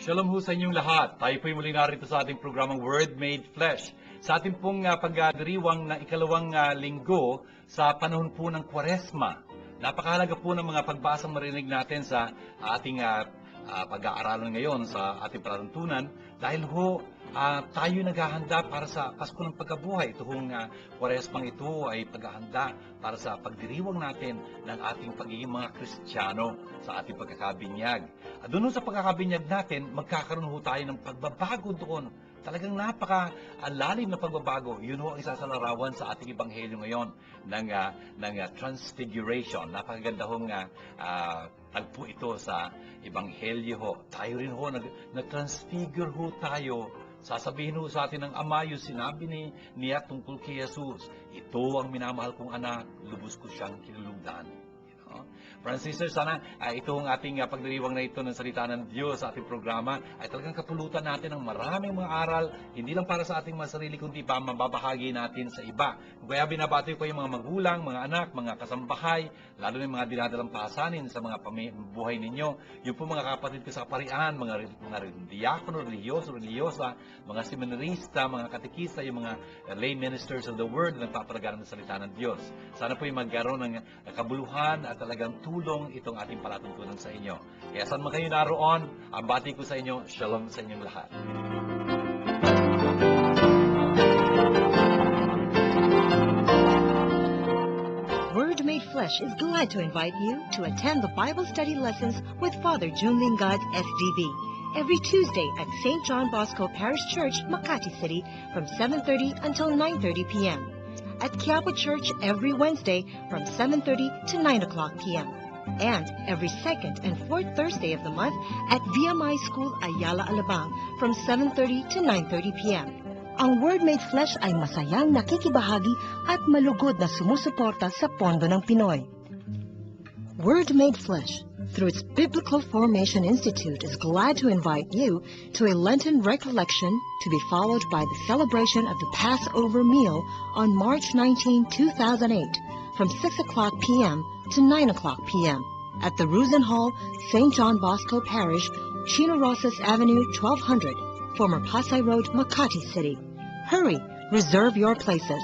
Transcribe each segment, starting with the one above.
Shalom ho sa inyong lahat. Tayo po'y muli narito sa ating programang Word Made Flesh. Sa ating pong pagdiriwang na ikalawang linggo sa panahon po ng Kwaresma. Napakahalaga po ng mga pagbasang marinig natin sa ating pag-aaralan ngayon sa ating palatuntunan dahil ho tayo naghahanda para sa Pasko ng Pagkabuhay. Ito hong Kwaresmang ito ay paghahanda para sa pagdiriwang natin ng ating pagiging mga Kristiyano sa ating pagkakabinyag. At doon sa pagkakabinyag natin, magkakaroon ho tayo ng pagbabago doon. Talagang napaka-lalim na pagbabago. Yun ho ang isa sa larawan sa ating Ebanghelyo ngayon ng Transfiguration. Napakaganda hong tagpo ito sa Ebanghelyo ho. Tayo rin ho, nag-transfigure ho tayo. Sasabihin ho sa atin ng Ama, yung sinabi niya tungkol kay Jesus. Ito ang minamahal kong anak, lubos ko siyang kinulugdan. Brothers and sisters, sana itong ating pagdiriwang na ito ng salita ng Diyos sa ating programa ay talagang kapulutan natin ng maraming mga aral, hindi lang para sa ating mga sarili, kundi pa mababahagi natin sa iba. Kaya binabati ko yung mga magulang, mga anak, mga kasambahay, lalo na yung mga dinadalang pasanin sa mga buhay ninyo. Yung po mga kapatid ko sa kaparian, mga diakono, religyosa, mga seminarista, mga katekista, yung mga lay ministers of the word na nagpapalagaran ng salita ng Diyos. Sana po yung magkaroon ng kabuluhan at talagang tulong itong ating palatuntunan sa inyo. Kaya saan man kayo naroon, ang bati ko sa inyo, shalom sa inyong lahat. Word Made Flesh is glad to invite you to attend the Bible study lessons with Father Junlin God, SDB, every Tuesday at St. John Bosco Parish Church, Makati City from 7:30 until 9:30 p.m. At Quiapo Church every Wednesday from 7:30 to 9 o'clock p.m. And every second and fourth Thursday of the month at VMI School Ayala Alabang from 7:30 to 9:30 p.m. Ang Word Made Flesh ay masayang nakikibahagi at malugod na sumusuporta sa pondo ng Pinoy. Word Made Flesh, through its Biblical Formation Institute, is glad to invite you to a Lenten recollection to be followed by the celebration of the Passover meal on March 19, 2008, from 6 o'clock p.m. to 9 o'clock p.m. at the Ruzen Hall, St. John Bosco Parish, Chino Rosas Avenue, 1200, former Pasay Road, Makati City. Hurry, reserve your places.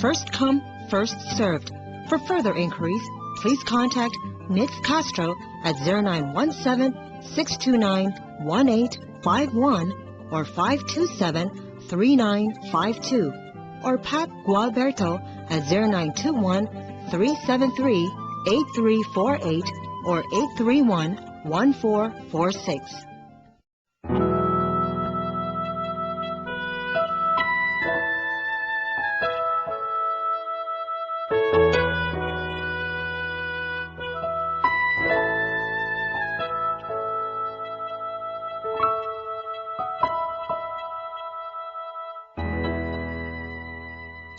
First come, first served. For further inquiries, please contact Nitz Castro at 0917-629-1851 or 527-3952 or Pat Gualberto at 0921-373-8348 or 831-1446.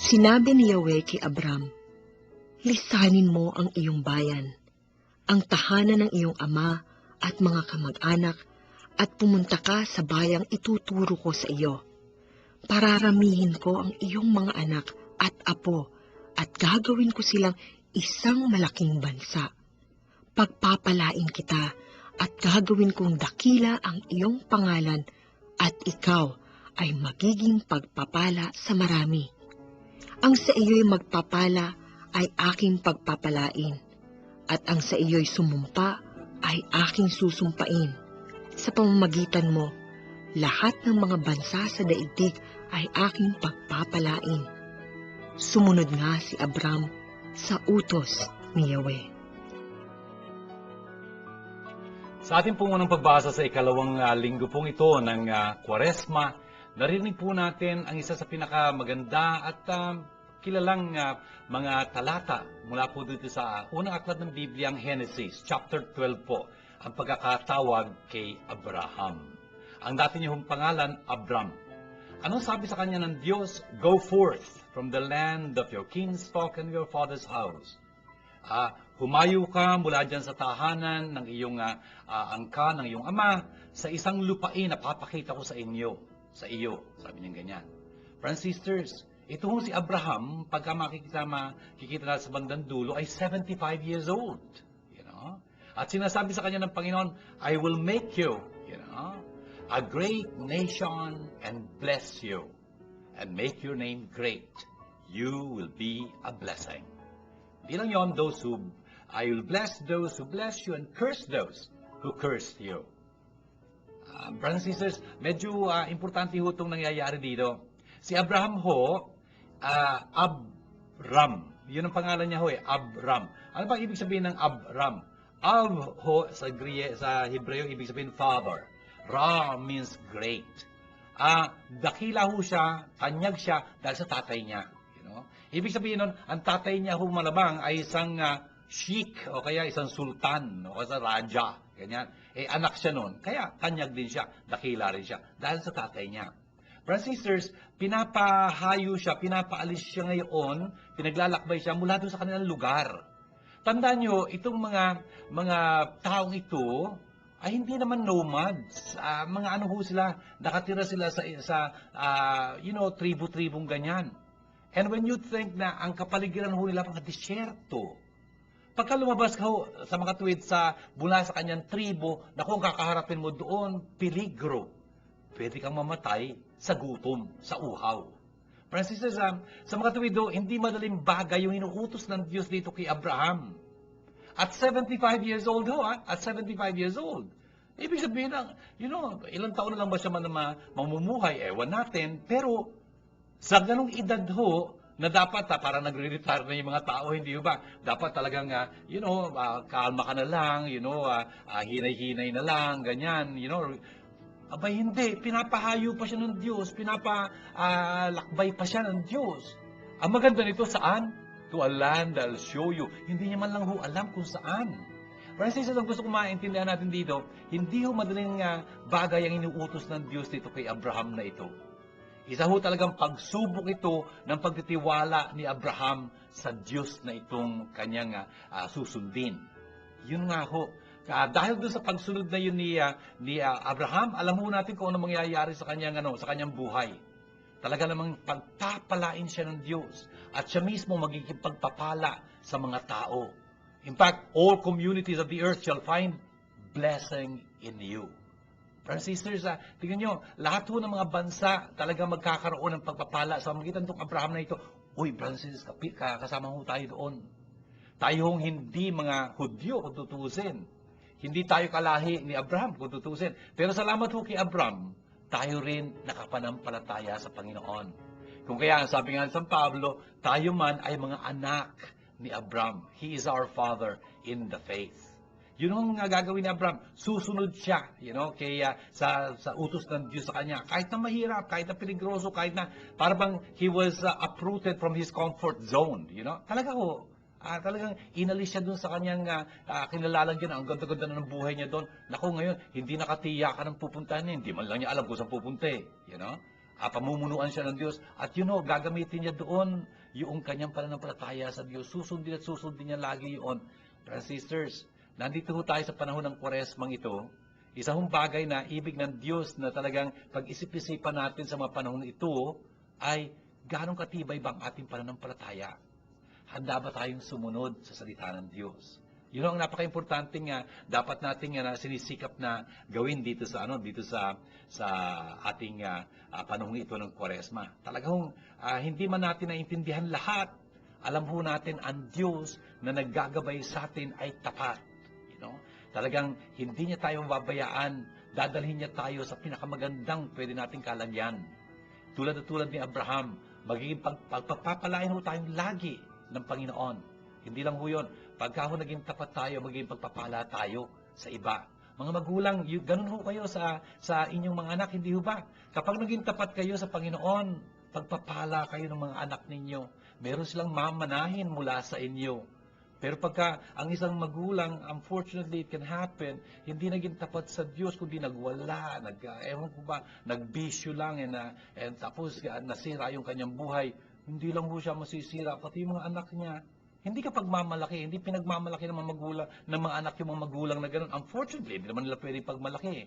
Sinabi ni Yahweh kay Abram, lisanin mo ang iyong bayan, ang tahanan ng iyong ama at mga kamag-anak, at pumunta ka sa bayang ituturo ko sa iyo. Pararamihin ko ang iyong mga anak at apo, at gagawin ko silang isang malaking bansa. Pagpapalain kita, at gagawin kong dakila ang iyong pangalan, at ikaw ay magiging pagpapala sa marami. Ang sa iyo'y magpapala ay aking pagpapalain, at ang sa iyo'y sumumpa ay aking susumpain. Sa pamamagitan mo, lahat ng mga bansa sa daigdig ay aking pagpapalain. Sumunod nga si Abram sa utos ni Yahweh. Sa ating pong unang pagbasa sa ikalawang linggo pong ito ng Kwaresma, narinig po natin ang isa sa pinakamaganda at kilalang mga talata mula po dito sa unang aklat ng Biblia, ang Genesis, chapter 12 po, ang pagkakatawag kay Abraham. Ang dati niyong pangalan, Abram. Anong sabi sa kanya ng Diyos? Go forth from the land of your kinsfolk and your father's house. Humayo ka mula dyan sa tahanan ng iyong angka, ng iyong ama, sa isang lupain na papakita ko sa inyo, sa iyo. Sabi niya ganyan. Friends, sisters, ito si Abraham, pagka makikita natin sa bandang dulo, ay 75 years old. You know? At sinasabi sa kanya ng Panginoon, I will make you. You know? a great nation and bless you, and make your name great. You will be a blessing. Di lang yon, I will bless those who bless you and curse those who curse you. Brothers and sisters, medyo importante ho itong nangyayari dito. Si Abraham ho, Abram. Yun ang pangalan niya ho Abram. Ano ba ibig sabihin ng Abram? Ab ho sa Hebreo, ibig sabihin father. Ra means great. Dakila ho siya, tanyag siya dahil sa tatay niya. Ibig sabihin nun, ang tatay niya ho malamang ay isang sheik o kaya isang sultan o kaya raja. Ganyan. Anak siya nun. Kaya tanyag din siya, dakila rin siya dahil sa tatay niya. Brothers and sisters, pinapahayo siya, pinapaalis siya ngayon, pinaglalakbay siya mula doon sa kanilang lugar. Tandaan nyo, itong mga taong ito ay hindi naman nomads. Mga ano ho sila, nakatira sila sa tribu-tribong ganyan. And when you think na ang kapaligiran ho nila mga disyerto, pagka lumabas ka ho sa mga tuwid mula sa kanyang tribo, na kung kakaharapin mo doon, peligro. Pwede kang mamatay sa gutom, sa uhaw. Francis, sa mga tuwid do, hindi madaling bagay yung inuutos ng Diyos dito kay Abraham. At 75 years old ho, at 75 years old. Ibig sabihin na, ilang taon na lang ba siya mamumuhay, ewan natin, pero sa ganong edad ho, na dapat para nagre-retire na yung mga tao, hindi ba? Dapat talagang, kalma ka na lang, hinay-hinay na lang, ganyan, Abay, hindi. Pinapahayo pa siya ng Diyos, pinapalakbay pa siya ng Diyos. Ang maganda nito saan? To a land I'll show you. Hindi niya man lang ho alam kung saan. Francis, ang gusto ko maintindihan natin dito, hindi ho madaling bagay ang inuutos ng Diyos dito kay Abraham na ito. Isa ho talagang pagsubok ito ng pagtitiwala ni Abraham sa Diyos na itong kanyang susundin. Yun nga ho. Dahil doon sa pagsunod na yun ni Abraham, alam ho natin kung ano mangyayari sa kanyang buhay. Talaga namang pagpapalain siya ng Diyos at siya mismo magiging pagpapala sa mga tao. In fact, all communities of the earth shall find blessing in you. Brothers and sisters, tingnan nyo, lahat ho ng mga bansa talaga magkakaroon ng pagpapala sa magitan ng Abraham na ito. Uy, brothers and sisters, kasama ho tayo doon. Tayo hong hindi mga Hudyo kung tutusin. Hindi tayo kalahi ni Abraham kung tutusin. Pero salamat ho kay Abraham, tayo rin nakapanampalataya sa Panginoon. Kung kaya, sabi nga ni San Pablo, tayo man ay mga anak ni Abraham. He is our father in the faith. Yun ang gagawin ni Abraham. Susunod siya, kaya sa utos ng Diyos sa kanya. Kahit na mahirap, kahit na peligroso, kahit na parang he was uprooted from his comfort zone. Talaga ho. Talagang inalis siya doon sa kanyang kinalalang dyan. Ang ganda-ganda na ng buhay niya doon. Naku, ngayon, hindi nakatiyakan ng pupuntahan niya. Hindi man lang niya alam kung saan pupunta pamumunuan siya ng Diyos. At gagamitin niya doon yung kanyang pananampalataya sa Diyos. Susundin at susundin niya lagi yun. Brothers and sisters, nandito ho tayo sa panahon ng Kwaresmang ito. Isa hong bagay na ibig ng Diyos na talagang pag-isip-isipan natin sa mga panahon ito ay ganong katibay bang ating pananampalataya? Handa ba tayong sumunod sa salita ng Diyos? Yun ang napaka-importante nga dapat nating sinisikap na gawin dito sa ating panahon ito ng Kwaresma. Talagang hindi man natin naintindihan lahat. Alam ho natin ang Diyos na naggagabay sa atin ay tapat. Talagang hindi niya tayo babayaan. Dadalhin niya tayo sa pinakamagandang pwede nating kalagyan. Tulad ni Abraham, magiging pagpapalain ho tayong lagi ng Panginoon. Hindi lang ho yun. Pagka ho naging tapat tayo, magiging pagpapala tayo sa iba. Mga magulang, ganun ho kayo sa inyong mga anak, hindi ho ba? Kapag naging tapat kayo sa Panginoon, pagpapala kayo ng mga anak ninyo. Meron silang mamanahin mula sa inyo. Pero pagka ang isang magulang, unfortunately, it can happen, hindi naging tapat sa Diyos, kundi nagwala, nagbisyo lang, and tapos nasira yung kanyang buhay. Hindi lang ho siya masisira, pati yung mga anak niya. Hindi ka pagmamalaki, hindi pinagmamalaki ng mga magulang, ng mga anak yung mga magulang na gano'n. Unfortunately, hindi naman nila pwede pagmalaki.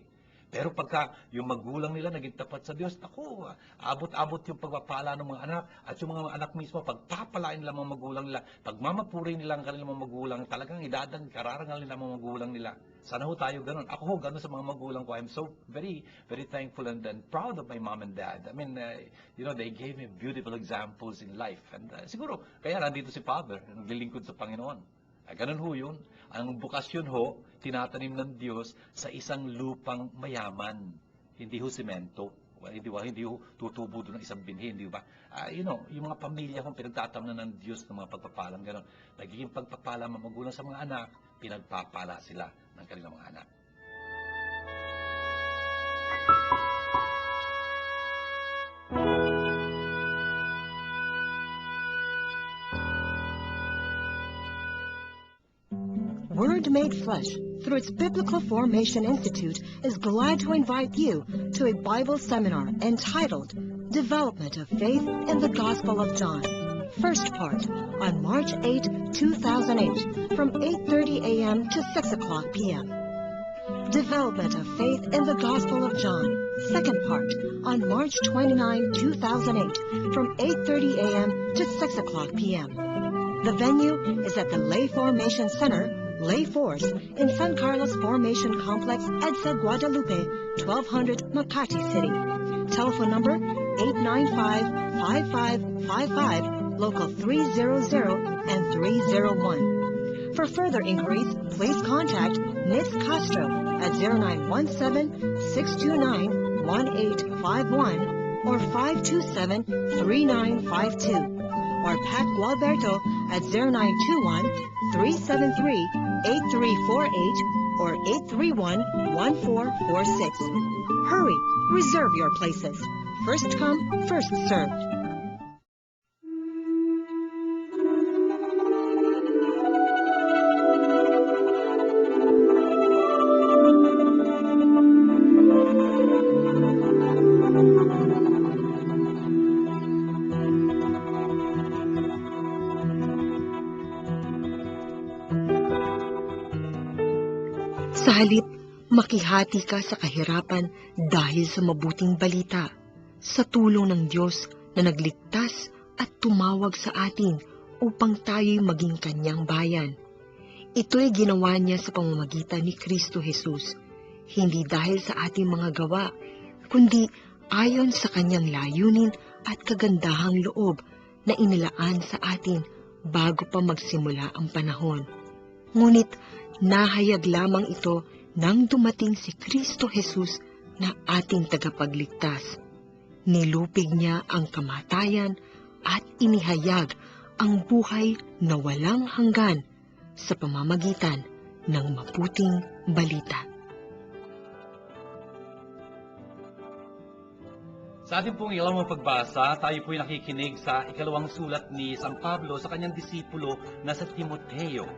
Pero pagka yung magulang nila naging tapat sa Diyos, naku, abot-abot yung pagpapala ng mga anak. At yung mga anak mismo, pagpapalain nila mga magulang nila, pagmamapuri nila ang kanilang mga magulang, talagang kararangal nila ang mga magulang nila. Sana ho tayo ganun. Ako ho, ganun sa mga magulang ko. I'm so very, very thankful and proud of my mom and dad. I mean, they gave me beautiful examples in life. And siguro, kaya nandito si Father, naglilingkod sa Panginoon. Ganun ho yun. Ang bukasyon ho, tinatanim ng Diyos sa isang lupang mayaman. Hindi ho semento. Hindi ho tutubo doon ng isang binhi, hindi ba? Yung mga pamilya kong pinagtatamnan ng Diyos ng mga pagpapalang gano'n. Nagiging pagpapala mga magulang sa mga anak, pinagpapala sila ng kanilang mga anak. Word Made Flesh, through its Biblical Formation Institute, is glad to invite you to a Bible seminar entitled Development of Faith in the Gospel of John. First part, on March 8, 2008, from 8:30 a.m. to 6 o'clock p.m. Development of Faith in the Gospel of John. Second part, on March 29, 2008, from 8:30 a.m. to 6 o'clock p.m. The venue is at the Lay Formation Center, Lay Force, in San Carlos Formation Complex, EDSA, Guadalupe, 1200 Makati City. Telephone number 895-5555, local 300 and 301. For further inquiries, please contact Ms. Castro at 0917-629-1851 or 527-3952, or Pat Gualberto at 0921-373-8348 or 831-1446. Hurry! Reserve your places. First come, first served. Sa halip, makihati ka sa kahirapan dahil sa mabuting balita, sa tulong ng Diyos na nagligtas at tumawag sa atin upang tayo'y maging kanyang bayan. Ito'y ginawa niya sa pamamagitan ni Kristo Jesus, hindi dahil sa ating mga gawa, kundi ayon sa kanyang layunin at kagandahang loob na inilaan sa atin bago pa magsimula ang panahon. Ngunit nahayag lamang ito nang dumating si Kristo Jesus na ating tagapagligtas. Nilupig niya ang kamatayan at inihayag ang buhay na walang hanggan sa pamamagitan ng mabuting balita. Sa ating pong ikalawang pagbasa, tayo po'y nakikinig sa ikalawang sulat ni San Pablo sa kanyang disipulo na sa Timoteo.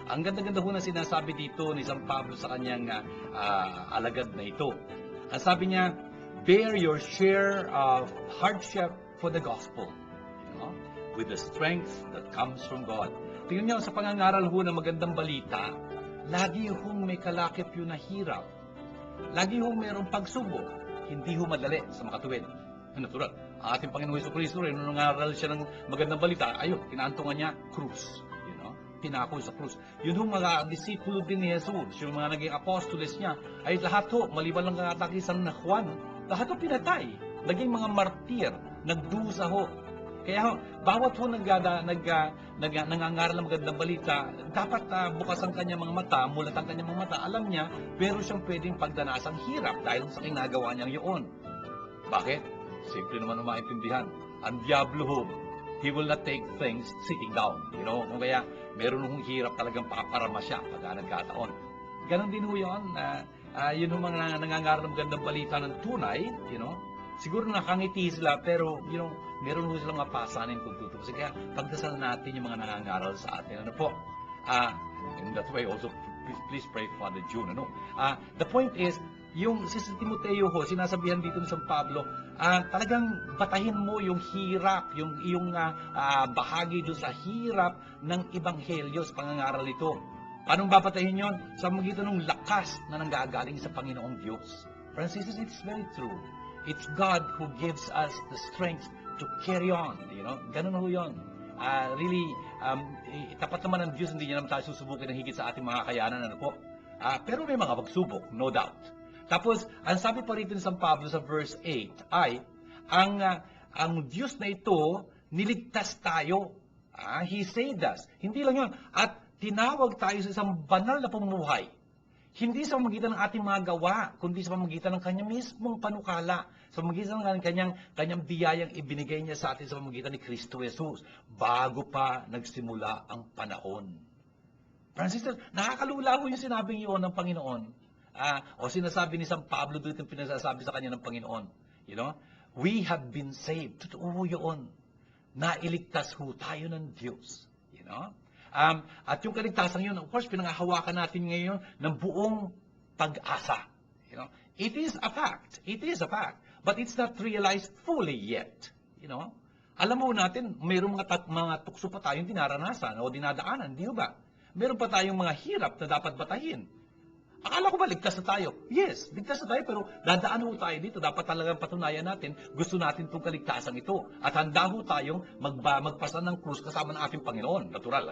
Ang ganda-ganda ho na sinasabi dito ni San Pablo sa kanyang alagad na ito. Ang sabi niya, bear your share of hardship for the gospel, with the strength that comes from God. Tingnan niyo sa pangangaral ho ng magandang balita, lagi hong may kalakip yun na hirap. Lagi hong mayroong pagsubok. Hindi ho madali sa makatuwid. Natural. Ang ating Panginoon Jesucristo rin, nung nangaral siya ng magandang balita, ayun, kinaantungan niya, krus. Pinako sa krus. Yun yung mga disipulo din ni Jesus, yung mga naging apostoles niya, ay lahat ho, maliban lang ang atakisan na Juan, lahat ho pinatay. Naging mga martir, nagdusa ho. Kaya ho, bawat ho nangangaral ng magandang balita, dapat bukas ang kanyang mga mata, mulat ang kanyang mga mata, alam niya, pero siyang pwedeng pagdanasang hirap dahil sa kinagawa niyang yun. Bakit? Simple naman ang maintindihan. Ang Diablo ho, he will not take things sitting down. Kung kaya, meron hong hirap talagang paparama siya pag nagkataon. Ganon din ho yun. Yun yung mga nangangaral ng magandang balita ng tunay, siguro nakangiti sila, pero, meron ho silang mapasanin kung tutusin. Kaya, pagdasal natin yung mga nangangaral sa atin. Ano po? In that way, also, please pray for Father June. The point is, yung si Timoteo ho, sinasabihan dito ni San Pablo, talagang batahin mo yung hirap, yung iyong bahagi doon sa hirap ng Ebanghelyo sa pangangaral ito. Paano babatahin yon? Sa magitan ng lakas na nanggagaling sa Panginoong Diyos. Brothers and sisters, it's very true. It's God who gives us the strength to carry on. Ganun ho yun. Really, tapat naman ng Diyos, hindi niya naman tayo susubukin ng higit sa ating mga kakayanan. Pero may mga pagsubok, no doubt. Tapos, ang sabi pa rito ni San Pablo sa verse 8 ay, ang Diyos na ito, niligtas tayo. He saved us. Hindi lang yun. At tinawag tayo sa isang banal na pamumuhay. Hindi sa pamamagitan ng ating mga gawa, kundi sa pamamagitan ng kanyang mismong panukala, sa pamamagitan ng kanyang biyayang ibinigay niya sa atin sa pamamagitan ni Kristo Jesus, bago pa nagsimula ang panahon. Francis, nakakalula ko yung sinabing yun ng Panginoon. O sinasabi ni San Pablo dito yung pinasasabi sa kanya ng Panginoon. We have been saved. Totoo yun. Nailigtas ho tayo ng Diyos. At yung kaligtasan yun, of course, pinangahawakan natin ngayon ng buong pag-asa. It is a fact. It is a fact. But it's not realized fully yet. Alam mo natin, mayroong mga tukso pa tayong dinaranasan o dinadaanan, di ba? Meron pa tayong mga hirap na dapat batahin. Akala ko ba ligtas na tayo? Yes, ligtas na tayo, pero dadaan ho tayo dito. Dapat talagang patunayan natin, gusto natin itong kaligtasan ito. At handa ho tayong magpasa ng krus kasama ng ating Panginoon. Natural.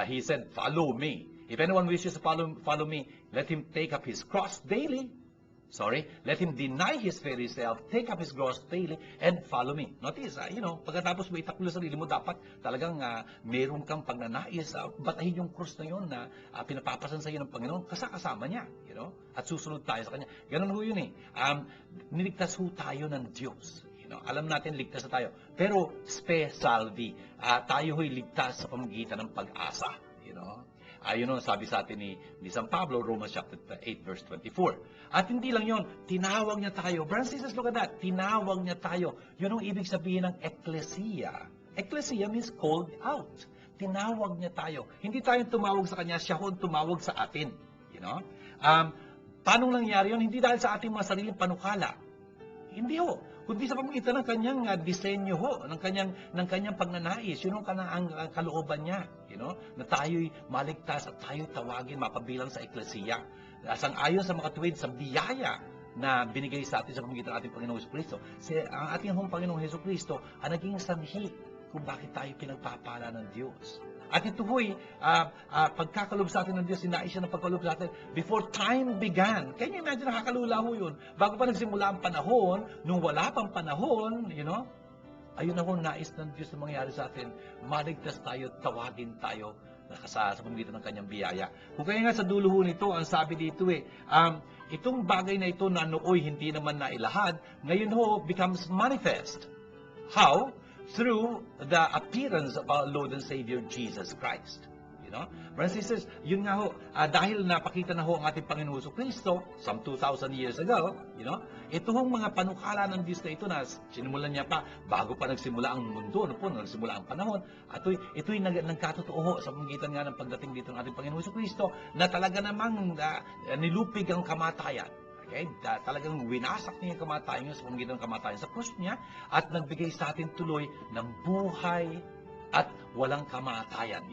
He said, follow me. If anyone wishes to follow me, let him take up his cross daily. Let him deny his very self, take up his cross daily, and follow me. Notice, pagkatapos mo itakbo sa sarili mo, dapat talagang meron kang pagnanais, batahin yung cross na yun na pinapapasan sa iyo ng Panginoon, kasama niya, at susunod tayo sa Kanya. Ganun ho yun niligtas ho tayo ng Diyos. Alam natin, ligtas na tayo. Pero, salvi, tayo ho'y ligtas sa pamamagitan ng pag-asa. Ayun ang sabi sa atin ni San Pablo, Romans chapter 8, verse 24. At hindi lang yon, tinawag niya tayo. Brothers and sisters, look at that. Tinawag niya tayo. Yun ang ibig sabihin ng ecclesia. Ecclesia means called out. Tinawag niya tayo. Hindi tayo tumawag sa Kanya, siya ho tumawag sa atin. Paano nangyari yun? Hindi dahil sa ating mga sariling panukala. Hindi ho. Kundi sa pamamagitan ng kanyang disenyo ho, ng kanyang pagnanais, yun ang kalooban niya, na tayo'y maligtas at tayo'y tawagin, mapabilang sa eklesiya. Sang-ayon sa makatuwid sa biyaya na binigay sa atin sa pamamagitan ng ating Panginoong Jesucristo. Ang ating Panginoong Jesucristo ang naging sanhi kung bakit tayo pinagpapala ng Diyos. At ito ho'y pagkakalob sa atin ng Diyos, sinais siya ng pagkalob sa atin before time began. Kaya imagine, nakakalula ho yun. Bago pa nagsimula ang panahon, nung wala pang panahon, ayun na ho, nais ng Diyos na mangyari sa atin. Maligtas tayo, tawagin tayo sa pamamagitan ng kanyang biyaya. Kung kaya nga sa dulo ho nito, ang sabi dito itong bagay na ito na nooy hindi naman nailahad, ngayon ho becomes manifest. How? Through the appearance of our Lord and Savior Jesus Christ. Brothers and sisters, yun nga ho, dahil napakita na ho ang ating Panginoon Jesucristo some 2,000 years ago, ito hong mga panukala ng Diyos na ito na sinimulan niya pa bago pa nagsimula ang mundo, nagsimula ang panahon, at ito'y nagkatotoo ho sa pamamagitan nga ng pagdating dito ng ating Panginoon Jesucristo na talaga namang nilupig ang kamatayan. Okay? Talagang winasak niya yung kamatayan niya sa pamamagitan ng kamatayan sa krus niya at nagbigay sa atin tuloy ng buhay at walang kamatayan.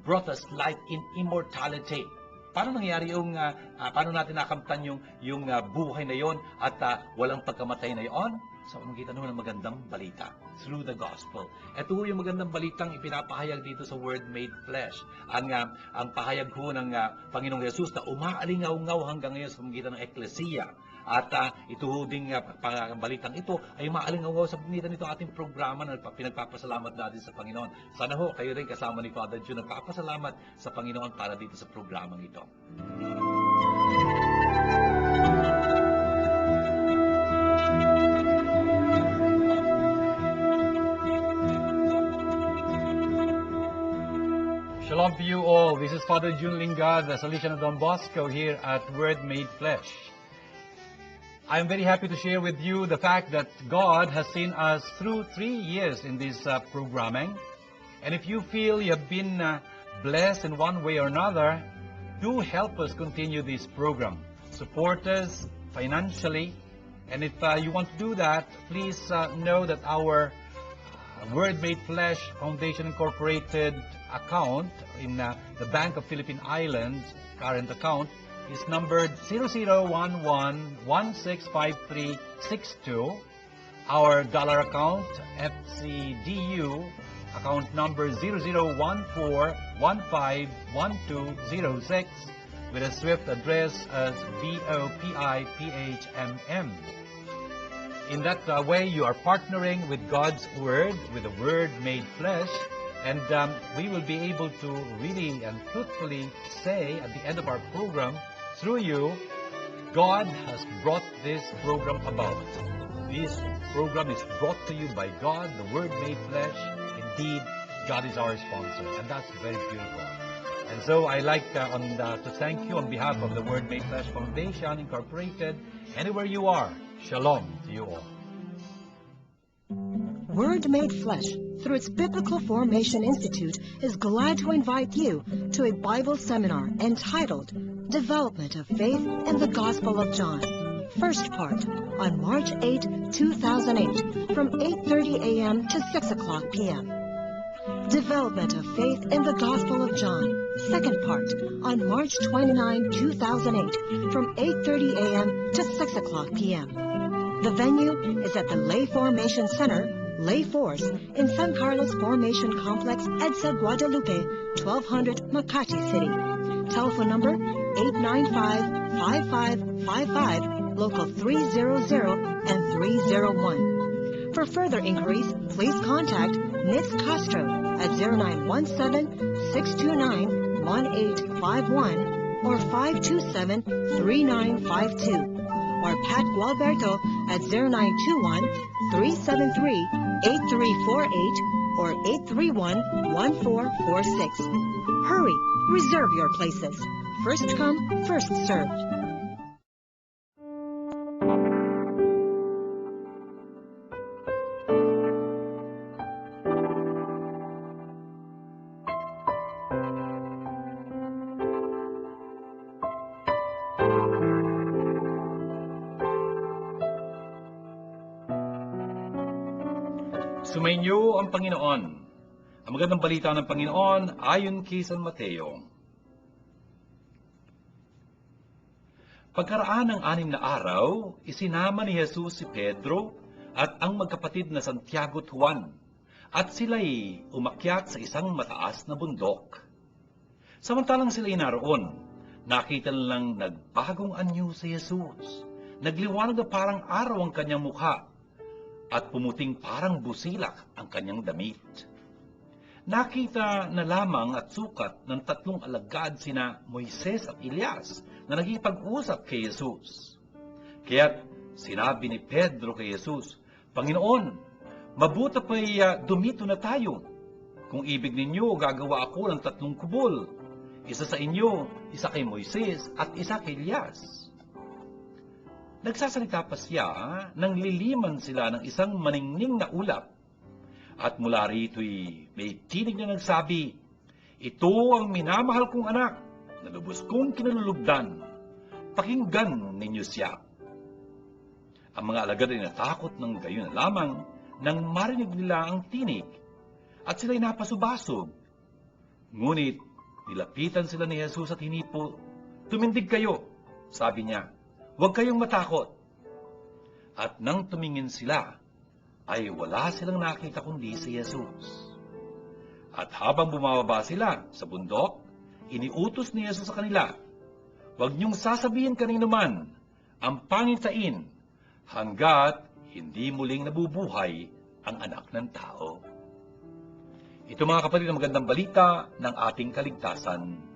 Brought us life in immortality. Paano nangyari paano natin nakamtan yung buhay na yon at walang pagkamatay na yon? Sa pamamagitan ng magandang balita. Through the gospel. Ito yung magandang balitang ipinapahayag dito sa Word Made Flesh. Ang pahayag ho ng Panginoong Jesus na umaalingaw-ngaw hanggang ngayon sa pamamagitan ng eklesiya. At ito ho ding balitang ito ay umaalingaw-ngaw sa pamamagitan nito ating programa na pinagpapasalamat natin sa Panginoon. Sana ho kayo rin kasama ni Father June nagpapasalamat sa Panginoon para dito sa programang ito. Shalom to you all. This is Father June Lingard, the Salesian of Don Bosco here at Word Made Flesh. I'm very happy to share with you the fact that God has seen us through 3 years in this programming. And if you feel you have been blessed in one way or another, do help us continue this program. Support us financially. And if you want to do that, please know that our Word Made Flesh Foundation Incorporated account in the Bank of Philippine Islands, current account, is numbered 0011-165362. Our dollar account, FCDU, account number 0014151206, with a SWIFT address as BOPIPHMM. In that way, you are partnering with God's Word, with the Word made flesh, and we will be able to really and truthfully say at the end of our program, through you, God has brought this program about. This program is brought to you by God, the Word made flesh. Indeed, God is our sponsor, and that's very beautiful. And so I like to thank you on behalf of the Word Made Flesh Foundation Incorporated. Anywhere you are, shalom to you all. Word Made Flesh, through its Biblical Formation Institute, is glad to invite you to a Bible seminar entitled Development of Faith in the Gospel of John. First part, on March 8, 2008, from 8:30 a.m. to 6 o'clock p.m. Development of Faith in the Gospel of John. Second part, on March 29, 2008, from 8:30 a.m. to 6 o'clock p.m. The venue is at the Lay Formation Center, Lay Force, in San Carlos Formation Complex, EDSA Guadalupe, 1200 Makati City. Telephone number 895-5555, local 300 and 301. For further inquiries, please contact Nitz Castro at 0917-629-1851 or 527-3952. Or Pat Gualberto at 0921-373-8348 or 831-1446. Hurry! Reserve your places. First come, first served. Sumainyo ang Panginoon. Ang magandang balita ng Panginoon ayon kay San Mateo. Pagkaraan ng 6 na araw, isinama ni Jesus si Pedro at ang magkapatid na Santiago at Juan, at sila'y umakyat sa isang mataas na bundok. Samantalang sila'y naroon, nakita nilang nagbagong anyo si Jesus. Nagliwanag na parang araw ang kanyang mukha, at pumuting parang busilak ang kanyang damit. Nakita na lamang at sukat ng 3 alagad sina Moises at Elias na nagipag-usap kay Jesus. Kaya't sinabi ni Pedro kay Jesus, Panginoon, mabuti pa'y dumito na tayo. Kung ibig ninyo, gagawa ako ng 3 kubol. Isa sa inyo, isa kay Moises at isa kay Elias. Nagsasalita pa siya nang liliman sila ng isang maningning na ulap. At mula rito'y may tinig na nagsabi, ito ang minamahal kong anak, na lubos kong kinalulugdan. Pakinggan ninyo siya. Ang mga alagad ay natakot ng gayon na lamang nang marinig nila ang tinig, at sila'y napasubasog. Ngunit nilapitan sila ni Jesus at hinipo, tumindig kayo, sabi niya. Huwag kayong matakot. At nang tumingin sila, ay wala silang nakita kundi si Jesus. At habang bumababa sila sa bundok, iniutos ni Jesus sa kanila, huwag niyong sasabihin kanino man ang pangitain hanggat hindi muling nabubuhay ang anak ng tao. Ito mga kapatid, ang magandang balita ng ating kaligtasan.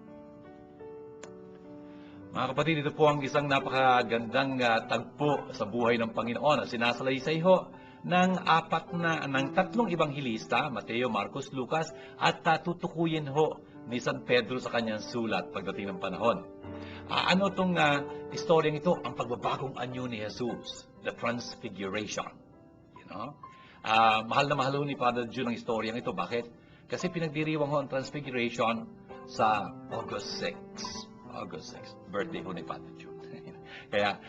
Mga kapatid, ito po ang isang napakagandang tagpo sa buhay ng Panginoon na sinasalaysay ho ng 3 ibanghilista, Mateo, Marcos, Lucas, at tutukuyin ho ni San Pedro sa kanyang sulat pagdating ng panahon. Ano itong istoryang ito? Ang pagbabagong anyo ni Jesus, the Transfiguration. You know? Mahal na mahal ni Father June ang istoryang ito. Bakit? Kasi pinagdiriwang ho ang Transfiguration sa August 6. August 6, birthday ho ni Father June. Kaya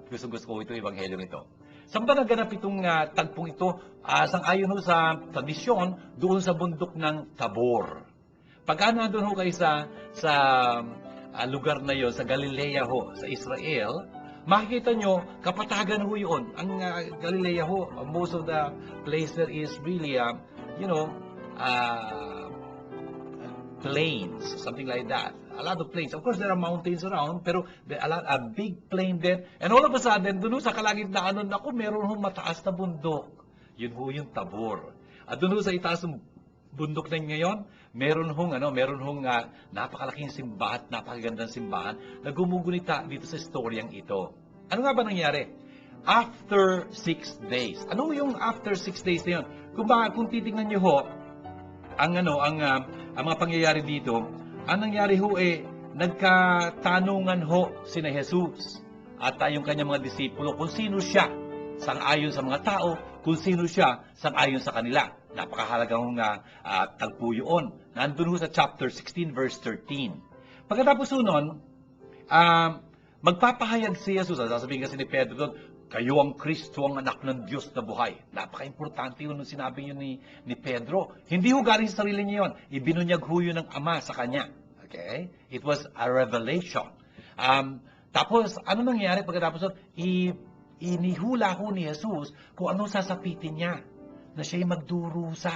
gusto ko ito, ebanghelyo nito. Saan ba naganap itong tagpong ito? Sang-ayon ho sa tradisyon, doon sa bundok ng Tabor. Pagka nandun ho kayo sa lugar na yon sa Galilea ho, sa Israel, makikita nyo, kapatagan ho yun. Ang Galilea ho, most of the place there is really, plains, something like that. A lot of plains. Of course, there are mountains around, pero a big plain din. And all of a sudden, doon sa kalagitnaan nun, ako, meron hong mataas na bundok. Yun ho yung Tabor. At doon sa itaas ng bundok na ngayon, meron hong napakalaking simbahan, napakagandang simbahan na gumugunita dito sa storyang ito. Ano nga ba nangyari? After 6 days. Ano yung after 6 days na yun? Kung titingnan niyo ho, ang mga pangyayari dito, ang nangyari ho nagkatanungan ho sina Jesus at yung kanyang mga disipulo kung sino siya sang-ayon sa mga tao, kung sino siya sang-ayon sa kanila. Napakahalagang tagpo yun. Nandun ho sa chapter 16, verse 13. Pagkatapos nun, magpapahayag si Jesus. Sasabihin kasi ni Pedro doon, kayo ang Kristo, ang anak ng Diyos na buhay. Napaka-importante yun nung sinabi yun ni Pedro. Hindi ho galing sa sarili niya yun. Ibinunyag ho yun ng Ama sa kanya. Okay? It was a revelation. Tapos, ano nangyari pagkatapos nun? Inihula ho ni Jesus kung ano sasapitin niya. Na siya'y magdurusa,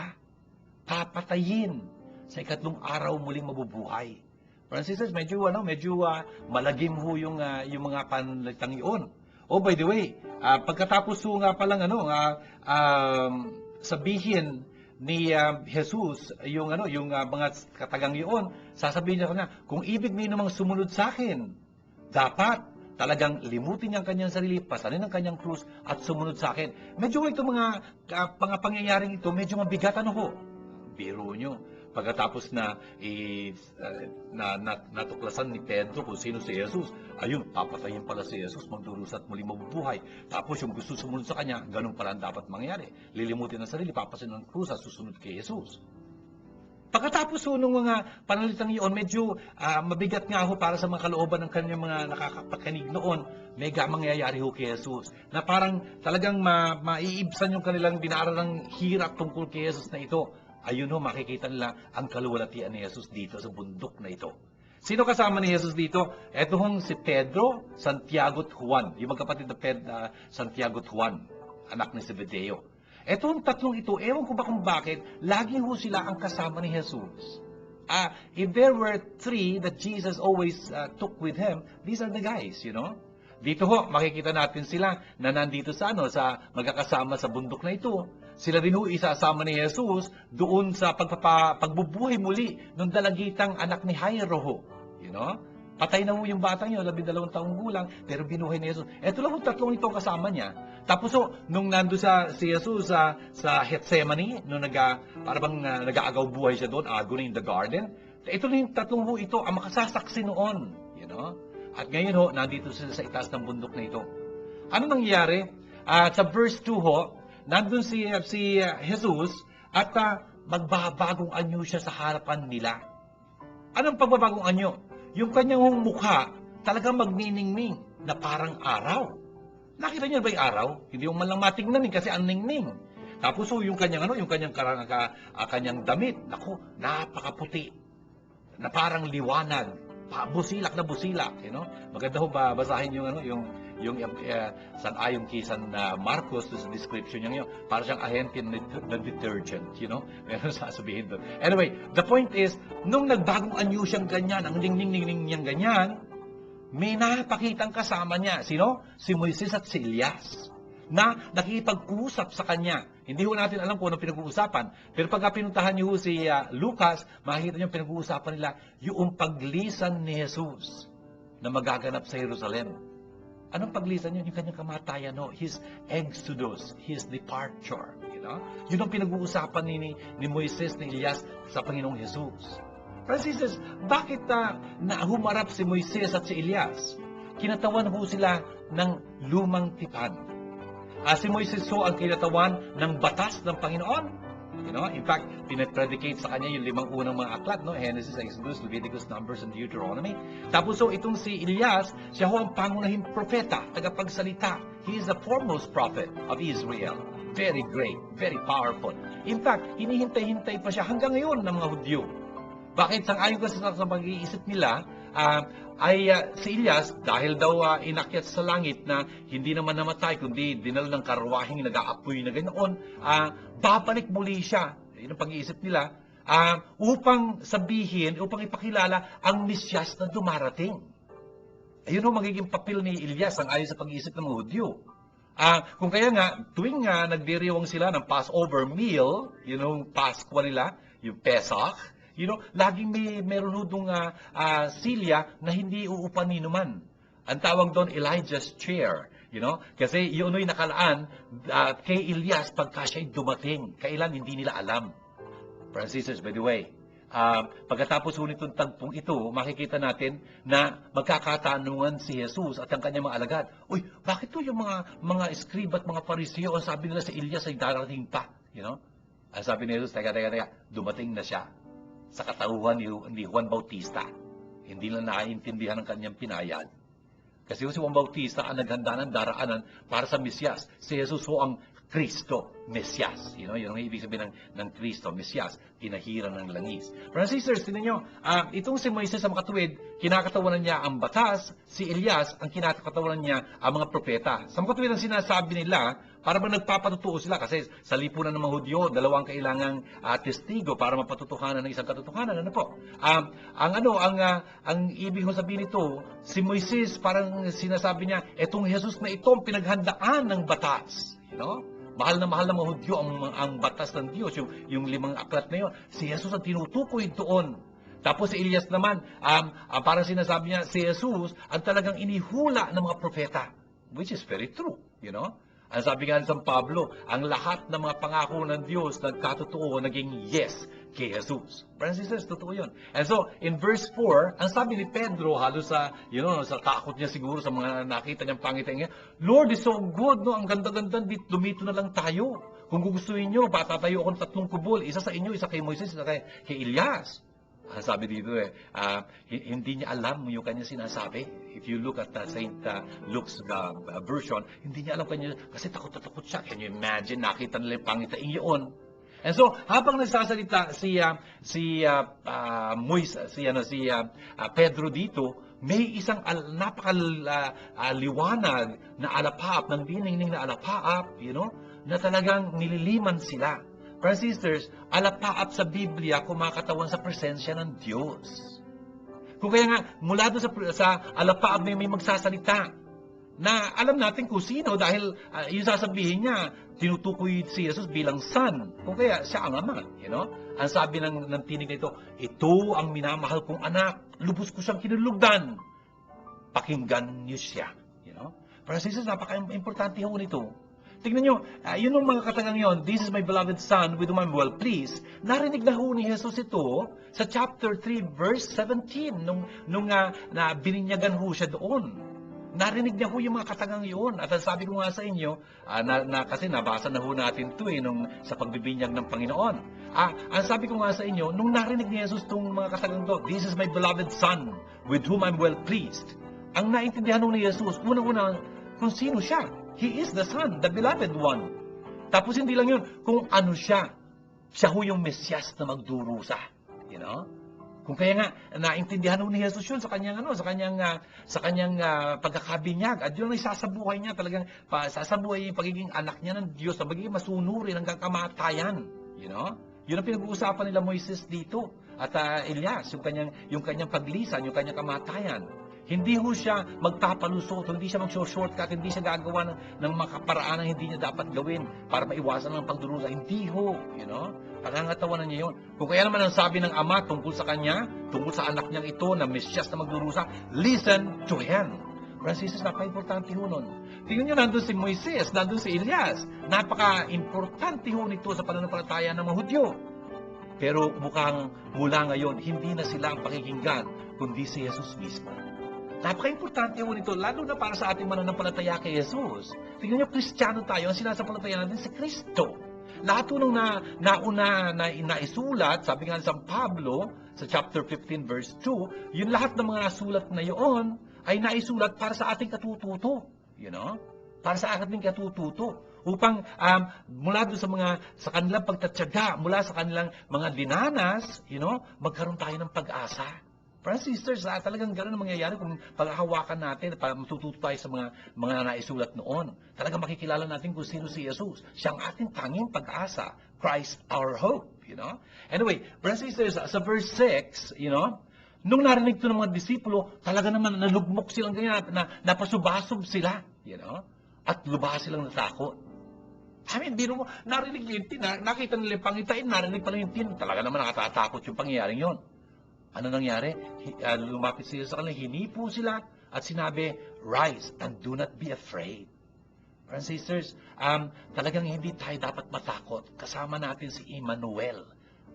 papatayin, sa ikatlong araw muling mabubuhay. Francis, medyo malagim ho yung mga panalitang iyon. Oh, by the way, pagkatapos ho nga palang sabihin ni Jesus yung mga katagang iyon, sasabihin niya kanya, kung ibig mo namang sumunod sa akin, dapat talagang limutin niya ang kanyang sarili, pasanin ang kanyang krus, at sumunod sa akin. Medyo ito mga pangyayaring ito, medyo mabigat ho. Biro nyo. Pagkatapos natuklasan ni Pedro kung sino si Jesus, ayun, papatayin pala si Jesus, magdurusa at muli mabubuhay. Tapos yung gusto sumunod sa kanya, ganun pala ang dapat mangyari. Lilimutin ang sarili, papasin ang krus at susunod kay Jesus. Pagkatapos nung mga panalitang iyon, medyo mabigat nga ho para sa mga kalooban ng kanyang mga nakakapakinig noon, mega mangyayari ho kay Jesus. Na parang talagang maiibsan yung kanilang dinarang hirap tungkol kay Jesus na ito. Ayun ho, makikita nila ang kaluwalhatian ni Jesus dito sa bundok na ito. Sino kasama ni Jesus dito? Ito hong si Pedro, Santiago at Juan. Yung magkapatid na Santiago at Juan, anak ni Zebedeo. Etong tatlong ito, ewan ko ba kung bakit, lagi ho sila ang kasama ni Jesus. If there were 3 that Jesus always took with him, these are the guys, Dito ho, makikita natin sila na nandito sa magkakasama sa bundok na ito. Sila din ho isasama ni Jesus doon sa pagbubuhay muli ng dalagitang anak ni Jairo ho. Patay na ho yung batang yun, 12 taong gulang, pero binuhay ni Jesus. Ito lang ho, tatlong ito kasama niya. Tapos nung nando si Jesus sa Gethsemane, nung nag-aagaw buhay siya doon, agony in the garden, ito lang yung tatlong ho ito ang makasasaksi noon. At ngayon ho, nandito sila sa itaas ng bundok na ito. Ano nangyari? Sa verse 2 ho, nandun si Jesus at magbabagong anyo siya sa harapan nila. Anong pagbabagong anyo? Yung kanyang mukha talagang magniningning na parang araw. Nakita niyo ba yung araw? Hindi mo man lang matingnan kasi ang ningning. Tapos yung kanyang damit, naku, napakaputi. Na parang liwanag, busilak na busilak, Maganda ho basahin yung sang-ayon kay San Marcos sa description niya ngayon. Para siyang ahente ng detergent, Meron sasabihin doon. Anyway, the point is, nung nagbagong anyo siyang ganyan, ang ning-ning-ning niyang ganyan, may napakitang kasama niya. Sino? Si Moises at si Elias. Na nakikipag-usap sa kanya. Hindi ho natin alam kung ano pinag-uusapan. Pero pagka pinuntahan niyo si Lucas, makikita niyo pinag-uusapan nila yung paglisan ni Jesus na magaganap sa Jerusalem. Anong paglisan yun? Yung kanyang kamatayan, his exodus, his departure. Yun ang pinag-uusapan ni Moises, ni Elias sa Panginoong Jesus. Francis, bakit humarap si Moises at si Elias? Kinatawan ho sila ng lumang tipan. Si Moises ho ang kinatawan ng batas ng Panginoon. In fact, pinapredicate sa kanya yung 5 unang mga aklat, Genesis, Exodus, Leviticus, Numbers, and Deuteronomy. Tapos itong si Elias, siya ho ang pangunahing propeta, tagapagsalita. He is the foremost prophet of Israel. Very great, very powerful. In fact, hinihintay-hintay pa siya hanggang ngayon ng mga Hudyo. Bakit? Sang-ayon kasi sa pag-iisip nila, ay si Elias, dahil daw inakyat sa langit na hindi naman namatay, kundi dinala ng karwahing nag-aapoy na ganoon, babalik muli siya. Yun ang pag-iisip nila, upang sabihin, upang ipakilala ang Mesyas na dumarating. Ayun ang magiging papel ni Elias ang ayon sa pag-iisip ng mga Hudyo. Kung kaya nga, tuwing nagdiriwang sila ng Passover meal, yun yung Pasko nila, yung Pesach, laging meron hudong silya na hindi uupan ni numan. Ang tawag doon, Elijah's chair. Kasi yun ay nakalaan kay Elias pagka siya'y dumating. Kailan, hindi nila alam. Francisers, by the way, pagkatapos nitong tagpong ito, makikita natin na magkakatanungan si Jesus at ang kanyang mga alagad. Uy, bakit to yung mga eskrib at mga pariseo, ang sabi nila si Elias ay darating pa? Ang sabi ni Jesus, teka, dumating na siya sa katauhan ni Juan Bautista. Hindi lang naiintindihan ang kanyang pinayad. Kasi si Juan Bautista ang naghanda ng daraanan para sa Mesyas. Si Jesus ho ang Kristo, Mesyas. Yun ang ibig sabihin ng Kristo, Mesyas, tinahiran ng langis. Brothers and sisters, tinan nyo, itong si Moises sa makatuwid, kinakatawanan niya ang batas, si Elias, ang kinakatawanan niya ang mga propeta. Sa makatuwid ang sinasabi nila, para ba nagpapatutuo sila? Kasi sa lipunan ng mga Hudyo, dalawang kailangang testigo para mapatutuhanan ng isang katotohanan. Ano po? Ang ibig sabihin nito, si Moises, parang sinasabi niya, etong Jesus na ito ang pinaghandaan ng batas. Mahal na mga Hudyo ang batas ng Diyos, yung 5 aklat na yun. Si Jesus ang tinutukoy doon. Tapos si Elias naman, parang sinasabi niya, si Jesus ang talagang inihula ng mga propeta. Which is very true, Ang sabi nga ni San Pablo, ang lahat ng mga pangako ng Diyos nagkatotoo, naging yes kay Jesus. Brothers and sisters, totoo yun. And so, in verse 4, ang sabi ni Pedro, halos sa takot niya siguro sa mga nakita niyang pangitain niya, Lord, is so good, ang ganda-ganda, lumito na lang tayo. Kung gugustuhin niyo, patatayo ako ng 3 kubol, isa sa inyo, isa kay Moises, isa kay Elias. Ang sabi dito hindi niya alam yung kanya sinasabi. If you look at St. Luke's version, hindi niya alam kanya, kasi takot siya. Can you imagine, nakita nila yung pangitain yun. And so, habang nagsasalita si Pedro dito, may isang napakaliwanag na alapaap, ng diningning na alapaap, na talagang nililiman sila. Brothers and sisters, alapaap sa Biblia kumakatawan sa presensya ng Diyos. Kung kaya nga, mula doon sa alapaap may magsasalita, na alam natin kung sino dahil yung sasabihin niya, tinutukoy si Jesus bilang son. Kung kaya, siya ang ama. Ang sabi ng tinig nito, ito ang minamahal kong anak, lubos ko siyang kinulugdan. Pakinggan niyo siya. Brothers and sisters, napaka-importante ho nito. Tignan nyo, yun ang mga katagang yon, this is my beloved son with whom I'm well pleased. Narinig na ho ni Jesus ito sa chapter 3 verse 17 nung bininyagan ho siya doon. Narinig niya ho yung mga katagang yun. At sabi ko nga sa inyo, kasi nabasa na ho natin ito sa pagbibinyag ng Panginoon. Ang sabi ko nga sa inyo, nung narinig ni Jesus itong mga katagang to, this is my beloved son with whom I'm well pleased. Ang naintindihan ho ni Jesus, unang-una, kung sino siya. He is the Son, the beloved one. Tapos hindi lang yun, kung ano siya. Siya ho yung Mesyas na magdurusa. Kung kaya nga, naintindihan ho ni Jesus yun sa kanyang pagkakabinyag. At yun ay sasabuhay niya, talagang sasabuhay yung pagiging anak niya ng Diyos, na magiging masunurin hanggang kamatayan. Yun ang pinag-uusapan nila Moises dito. At Elias, yung kanyang paglisan, yung kanyang kamatayan. Hindi ho siya magpapalusot, hindi siya mag-shortcut, hindi siya gagawa ng mga kaparaan na hindi niya dapat gawin para maiwasan ng pagdurusa. Hindi ho, pangangatawanan niya yun. Kung kaya naman ang sabi ng Ama tungkol sa kanya, tungkol sa anak niyang ito na Mesyas na magdurusa, listen to him. Francis, napaka-importante ho nun. Tingnan niyo, nandun si Moises, nandun si Elias. Napaka-importante ho nito sa pananampalataya ng mga Hudyo. Pero mukhang mula ngayon, hindi na sila ang pakikinggan, kundi si Jesus mismo. Napaka-importante ho nito, lalo na para sa ating mananampalataya kay Jesus. Tingnan niyo, Kristiyano tayo, ang sinasampalataya natin si Kristo. Lahat nung nauna na naisulat, sabi nga ni San Pablo, sa chapter 15 verse 2, yung lahat ng mga sulat na yun, ay naisulat para sa ating katututo. Para sa ating katututo. Upang mula doon sa kanilang pagtatyaga, mula sa kanilang mga dinanas, magkaroon tayo ng pag-asa. Brothers and sisters, talagang gano'n ang mangyayari kung paghahawakan natin, matututo tayo sa mga naisulat noon. Talagang makikilala natin kung sino si Jesus. Siya ang ating tanging pag-asa. Christ our hope, you know. Anyway, brothers and sisters, sa verse 6, you know, nung narinig ito ng mga disipulo, talaga naman nalugmok silang ganyan, napasubasog sila, you know, at lubha silang natakot. I mean, biro mo, narinig yung tin, nakita nila yung pangitain, narinig pala yung tin, talaga naman nakatatakot yung pangyayaring yon. Ano nangyari? Lumapit sila sa kanila, hinipo sila at sinabi, "Rise and do not be afraid." Brothers and sisters, talagang hindi tayo dapat matakot. Kasama natin si Emmanuel,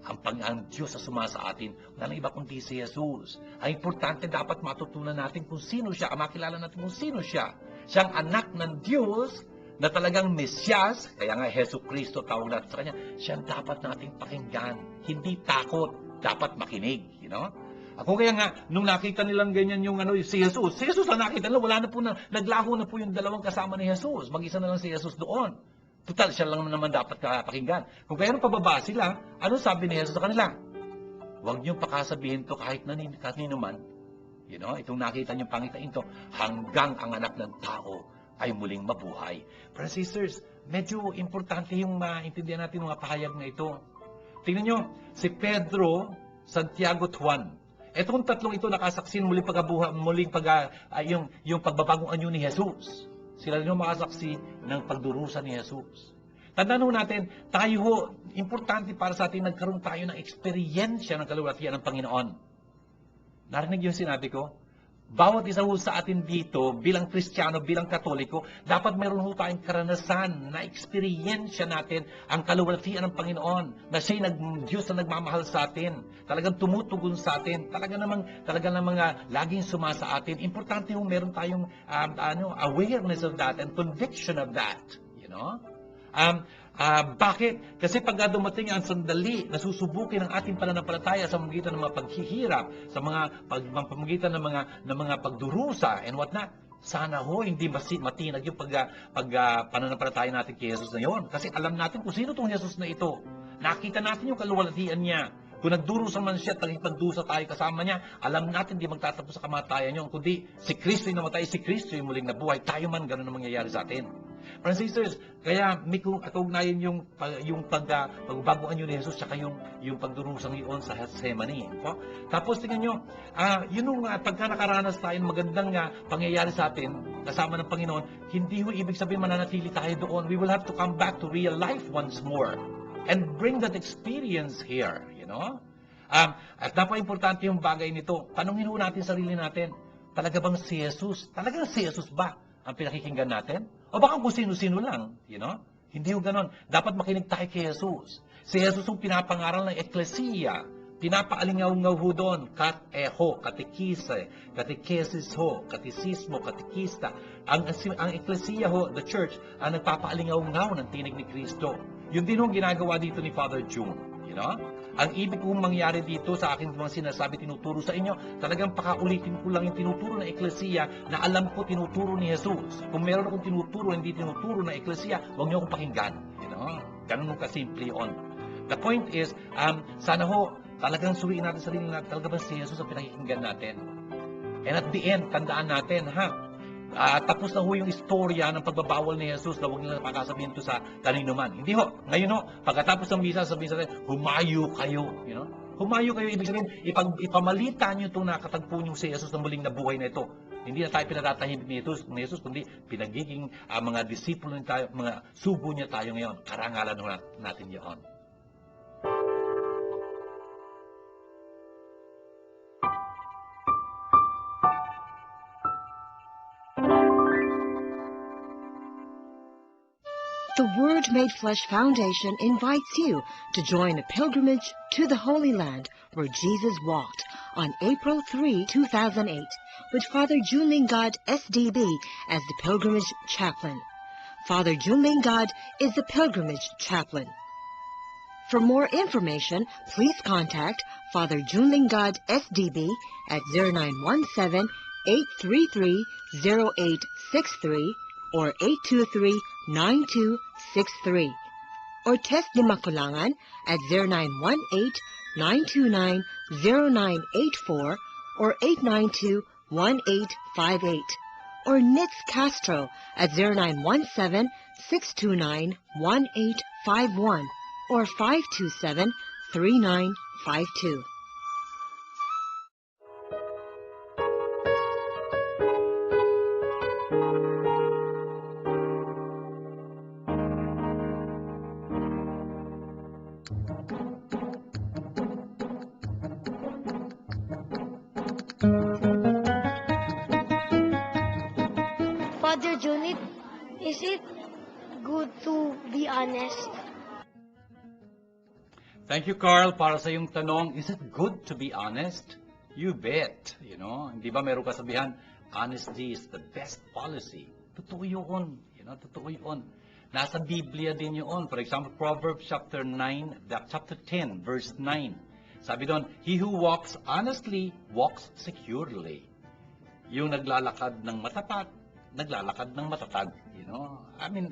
ang Diyos na sumasa atin. Wala nang iba kundi si Jesus. Ang importante, dapat matutunan natin kung sino siya, makilala natin kung sino siya. Siyang anak ng Diyos na talagang Mesyas, kaya nga Jesu Cristo tawag natin sa Kanya, siyang dapat nating pakinggan. Hindi takot, dapat makinig, you know? Ako kaya nga, nung nakita nilang ganyan yung si Jesus lang nakita nila, wala na po naglaho na po yung dalawang kasama ni Jesus. Mag-isa na lang si Jesus doon. Total, siya lang naman dapat pakinggan. Kung kaya nung pababa sila, ano sabi ni Jesus sa kanila? Huwag niyong pakasabihin to kahit nino man. You know, itong nakita niyong pangitain to, hanggang ang anak ng tao ay muling mabuhay. Brothers and sisters, medyo importante yung maintindihan natin mga pahayag na ito. Tingnan nyo, si Pedro, Santiago at Juan. Itong tatlong ito nakasaksin muling yung pagbabagong anyo ni Jesus. Sila rin yung makasaksi ng pagdurusa ni Jesus. Tandaan natin, tayo importante para sa atin, nagkaroon tayo ng eksperyensya ng kaluwalhatian ng Panginoon. Narinig yung sinabi ko? Bawat isa sa atin dito, bilang Kristiyano, bilang Katoliko, dapat meron tayong karanasan na eksperyensya natin ang kaluwalhatian ng Panginoon, na siya'y Diyos na nagmamahal sa atin, talagang tumutugon sa atin, talaga namang laging sumasa atin. Importante yung meron tayong awareness of that and conviction of that, you know? Bakit? Kasi pag dumating ang sandali na susubukin ang ating pananampalataya sa pamamagitan ng mga paghihirap, sa pamamagitan ng mga pagdurusa and what not, sana hindi matinag yung pananampalataya natin kay Jesus na yon. Kasi alam natin kung sino itong Jesus na ito. Nakita natin yung kaluwalhatian niya. Kung nagdurusa man siya at nagpagdusa tayo kasama niya, alam natin hindi magtatapos sa kamatayan niyo. Kundi si Kristo yung namatay, si Kristo yung muling nabuhay. Tayo man, ganun ang mangyayari sa atin. Brothers and sisters, kaya may kaugnayan yung pagbabagoan yun ni Jesus saka yung pagdurusang yun sa Gethsemane. Tapos tingnan nyo, yun yung pagka nakaranas tayo ng magandang pangyayari sa atin, kasama ng Panginoon, hindi ho ibig sabihin mananatili tayo doon. We will have to come back to real life once more and bring that experience here, you know? At napaka-importante yung bagay nito. Tanungin ho natin sarili natin, talaga bang si Jesus? Talagang si Jesus ba ang pinakikinggan natin? O baka kung sino-sino lang, you know? Hindi yung ganon. Dapat makinig tayo kay Jesus. Si Jesus yung pinapangaral ng eklesiya. Pinapaalingaw-ngaw ho doon. Katekesis ho, katisismo, katekista. Ang eklesiya ho, the church, ang nagpapaalingaw-ngaw ng tinig ni Kristo. Yun din yung ginagawa dito ni Father June. You know? Ang ibig kong mangyari dito sa aking mga sinasabi, tinuturo sa inyo, talagang pakaulitin ko lang yung tinuturo ng eklesiya na alam ko tinuturo ni Jesus. Kung meron akong tinuturo, hindi tinuturo ng eklesiya, huwag niyo akong pakinggan. You know? Ganun kasimple yun. The point is, sana ho, talagang suriin natin sarili natin, talaga ba si Jesus ang pinakikinggan natin? And at the end, tandaan natin, tapos na ho yung istorya ng pagbabawal ni Jesus na huwag nila pakasabihin ito sa kanino man. Hindi ho. Ngayon ho, pagkatapos ng misa, sabihin sa atin, humayo kayo. You know? Humayo kayo, ibig sabihin, ipamalita nyo itong nakatagpo nyo si Jesus na muling nabuhay na ito. Hindi na tayo pinatatahimik ni Jesus, kundi pinagiging mga disipulo niya tayo, mga subo niya tayo ngayon. Karangalan natin yun. The Word Made Flesh Foundation invites you to join a pilgrimage to the Holy Land where Jesus walked on April 3, 2008 with Father Junlingad SDB as the pilgrimage chaplain. Father Junlingad is the pilgrimage chaplain. For more information, please contact Father Junlingad SDB at 0917-833-0863 or 823-9263 or Test di Makulangan at 0918-929-0984 or 892-1858. Or Nitz Castro at 0917-629-1851 or 527-3952. Father Junit, is it good to be honest? Thank you, Carl, para sa iyong tanong. Is it good to be honest? You bet. Hindi ba meron kasabihan, honesty is the best policy. Totoo yun. Totoo yun. Nasa Biblia din yun. For example, Proverbs chapter 10, verse 9. Sabi doon, he who walks honestly walks securely. Yung naglalakad ng matapat, naglalakad ng matatag.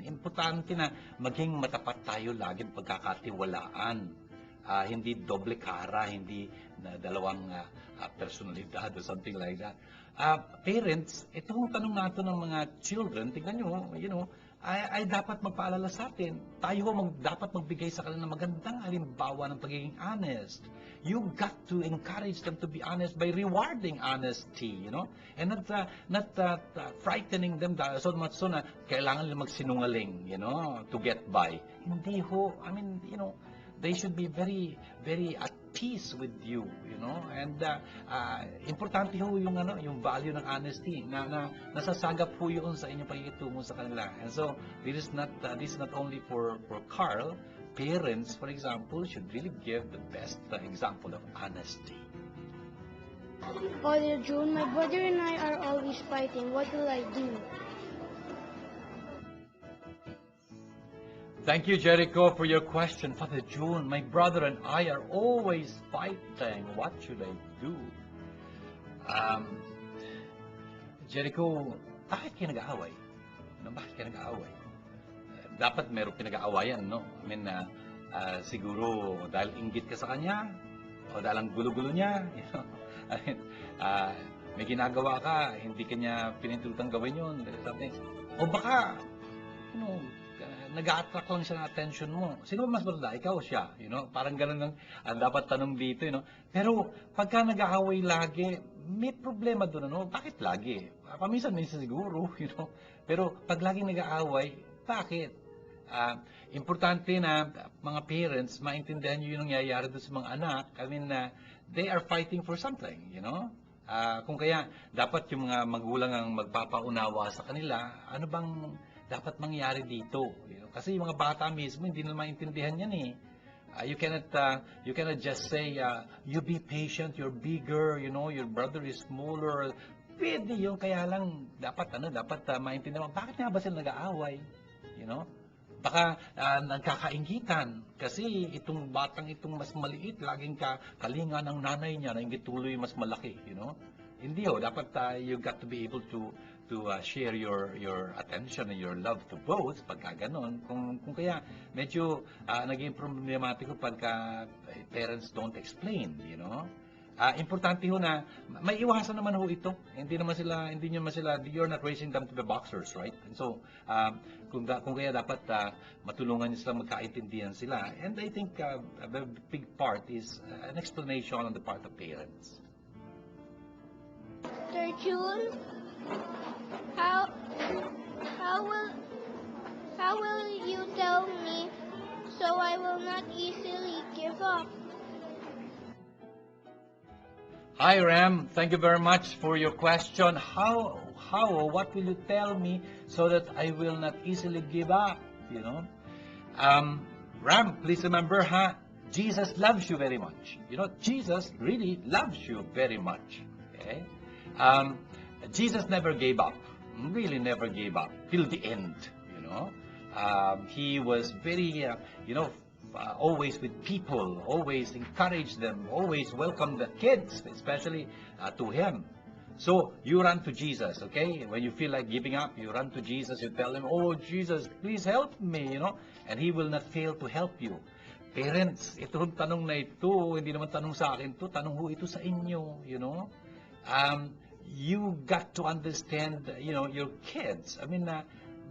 Importante na maging matapat tayo lagi pagkakatiwalaan. Hindi doble cara, hindi dalawang personalidad or something like that. Parents, itong tanong natin ng mga children, tingnan nyo, ay dapat magpaalala sa atin. Tayo dapat magbigay sa kanila ng magandang halimbawa ng pagiging honest. You got to encourage them to be honest by rewarding honesty, and not frightening them so much so na kailangan nila magsinungaling, to get by. Hindi ho. They should be very, very at peace with you, and importante ho yung value ng honesty na nasasagap po yun sa inyong pakikitungo sa kanila. And so this is not only for Carl. Parents, for example, should really give the best example of honesty. Father June, my brother and I are always fighting. What will I do? Thank you, Jericho, for your question. Father June, my brother and I are always fighting. What should I do? Jericho, bakit kayo nag-aaway? Bakit kayo nag-aaway? Dapat meron pinag-aawayan, no? Siguro dahil inggit ka sa kanya, o dahil ang gulo-gulo niya, may ginagawa ka, hindi kanya pinintulutang gawin yun, something. O baka, nag-a-attract lang siya ng attention mo. Sino mas maganda? Ikaw o siya? Parang ganun lang dapat tanong dito. Pero pagka nag-aaway lagi, may problema doon. Bakit lagi? Paminsan-minsan siguro. Pero pag laging nag-aaway, bakit? Importante na mga parents, maintindihan nyo yung nangyayari doon sa mga anak. They are fighting for something, kung kaya, dapat yung mga magulang ang magpapaunawa sa kanila, ano bang dapat mangyari dito? Kasi yung mga bata mismo, hindi na maintindihan yan eh. You cannot just say, you be patient, you're bigger, your brother is smaller. Pwede yun, kaya lang, dapat maintindihan. Bakit nga ba sila nag-aaway? Baka nagkakaingitan kasi itong batang itong mas maliit, laging kalinga ng nanay niya, nainggit tuloy mas malaki, Hindi dapat you got to be able to share your attention and your love to both pagka ganon. Kung kaya medyo naging problematiko pagka parents don't explain, Importante ho na may iwasan naman ho ito. Hindi naman sila, you're not raising them to be boxers, right? And so, kung kaya dapat matulungan niyo sila, magkaintindihan sila. And I think a very big part is an explanation on the part of parents. Sir June, how will you tell me so I will not easily give up? Hi, Ram. Thank you very much for your question. What will you tell me so that I will not easily give up? Ram, please remember, Jesus loves you very much. Jesus really loves you very much. Okay? Jesus never gave up. Really never gave up till the end. He was very, always with people, always encourage them, always welcome the kids, especially to him. So you run to Jesus, okay? When you feel like giving up, you run to Jesus, you tell him, oh Jesus, please help me, and he will not fail to help you. Parents, itong tanong na ito, hindi naman tanong sa akin to, tanong ho ito sa inyo, you got to understand, your kids. I mean,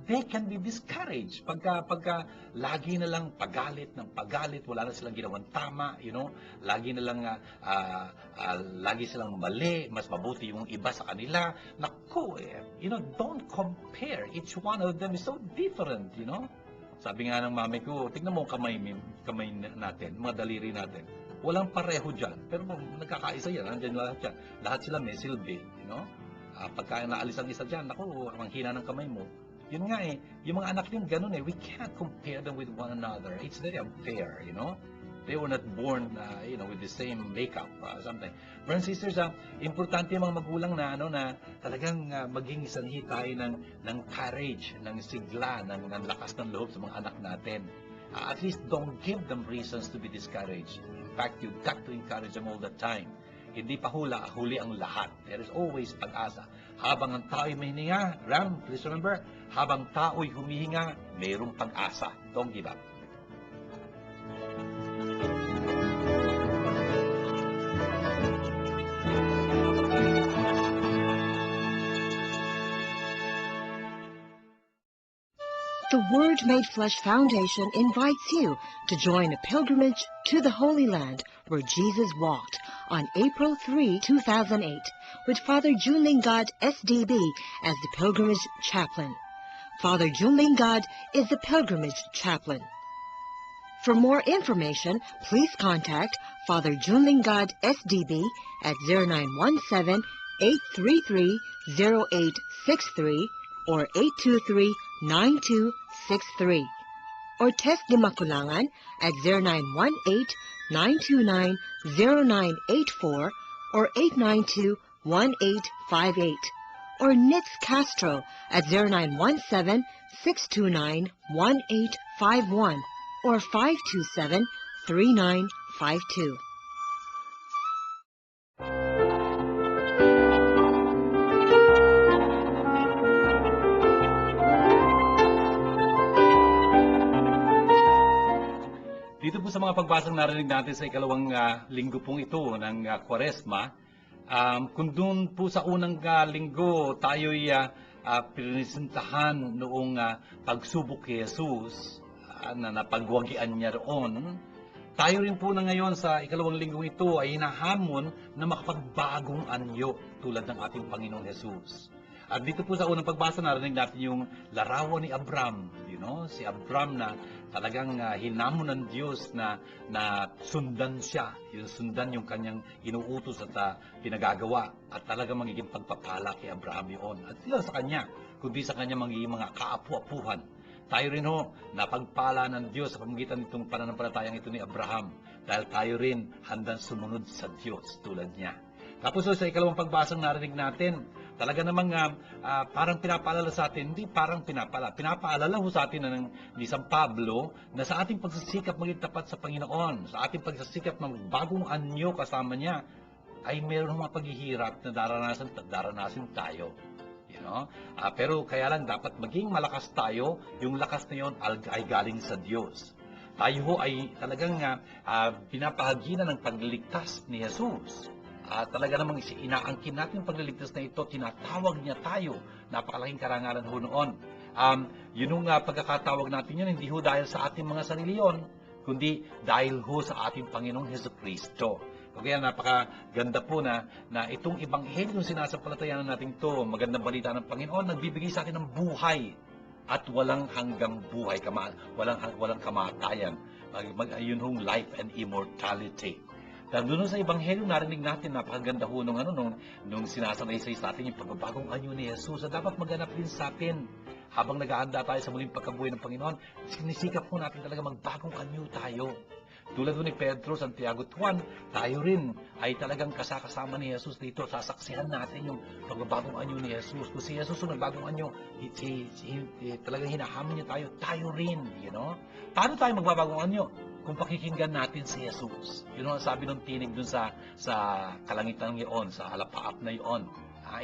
they can be discouraged pagka lagi na lang pagalit ng pagalit, wala na silang ginawang tama, lagi na lang lagi silang mali, mas mabuti yung iba sa kanila. Naku, don't compare. Each one of them is so different, Sabi nga ng mami ko, tignan mo kamay natin, mga daliri natin. Walang pareho dyan. Pero nagkakaisa yan, nandiyan lahat yan. Lahat sila may silbi, pagka naalis ang isa dyan, naku, ang hina ng kamay mo. Yun nga yung mga anak din ganun we can't compare them with one another. It's very unfair, They were not born, with the same makeup, something. Brothers and sisters, importante yung mga magulang na talagang maging sanhi tayo ng courage, ng sigla, ng lakas ng loob sa mga anak natin. At least don't give them reasons to be discouraged. In fact, you've got to encourage them all the time. Hindi pa huli ang lahat. There is always pag-asa. Habang ang tao'y may hininga, please remember, habang tao'y humihinga, mayroong pag-asa. Don't give up. The Word Made Flesh Foundation invites you to join a pilgrimage to the Holy Land where Jesus walked on April 3, 2008, with Father Junling God, SDB, as the pilgrimage chaplain. Father Junling God is the pilgrimage chaplain. For more information, please contact Father Junling God, SDB, at 0917-833-0863 or 823-9263, or Test de Maculangan at 0918-929-0984 or 892-1858, or Nitz Castro at 0917-629-1851 or 527-3952. Dito po sa mga pagbasang narinig natin sa ikalawang linggo pong ito ng Kwaresma, kung doon po sa unang linggo tayo'y pinisintahan noong pagsubok kay Jesus, na napagwagian niya roon, tayo rin po na ngayon sa ikalawang linggong ito ay hinahamon na makapagbagong anyo tulad ng ating Panginoong Jesus. At dito po sa unang pagbasa narinig natin yung larawan ni Abram, si Abram na talagang hinamon ng Diyos na sundan siya, sundan yung kanyang inuutos at pinagagawa, at talagang magiging pagpapala kay Abraham yun. At sila sa kanya, kundi sa kanya magiging mga kaapu-apuhan. Tayo rin napagpala ng Diyos sa pamamagitan nitong pananampalatayang ito ni Abraham, dahil tayo rin handang sumunod sa Diyos tulad niya. Tapos sa ikalawang pagbasang narinig natin, talaga namang parang pinapaalala sa atin, hindi parang pinapaalala sa atin ni San Pablo na sa ating pagsisikap maging tapat sa Panginoon, sa ating pagsisikap ng bagong anyo kasama niya, ay mayroong mga paghihirap na daranasin tayo. Pero kaya lang dapat maging malakas tayo, yung lakas na yun ay galing sa Diyos. Tayo ay talagang pinapahaginan ng pagliligtas ni Jesus. Talaga namang inaangkin natin yung pagliligtas na ito, tinatawag niya tayo. Napakalaking karangalan noon. Yun pagkakatawag natin yun, hindi dahil sa ating mga sarili yun, kundi dahil sa ating Panginoong Jesucristo. Kaya napakaganda po na itong Ebanghelyo sinasampalatayanan natin to, magandang balita ng Panginoon, nagbibigay sa atin ng buhay at walang hanggang buhay, walang kamatayan. Yun life and immortality. Dahil doon sa Ebanghelyo, narinig natin, napakaganda nung sinasanaysay sa atin yung pagbabagong anyo ni Jesus. At dapat maganap din sa atin habang nag-aanda tayo sa muling pagkabuhay ng Panginoon. Sinisikap po natin talaga magbagong anyo tayo. Tulad ni Pedro, Santiago, Juan, tayo rin ay talagang kasama ni Jesus dito. Sasaksihan natin yung pagbabagong anyo ni Jesus. Kung si Jesus yung nagbagong anyo, talagang hinahamon niya tayo rin. Paano tayo magbabagong anyo? Kung pakikinggan natin si Jesus. Yun ang sabi ng tinig dun sa kalangitan yun, sa alapaap na yun.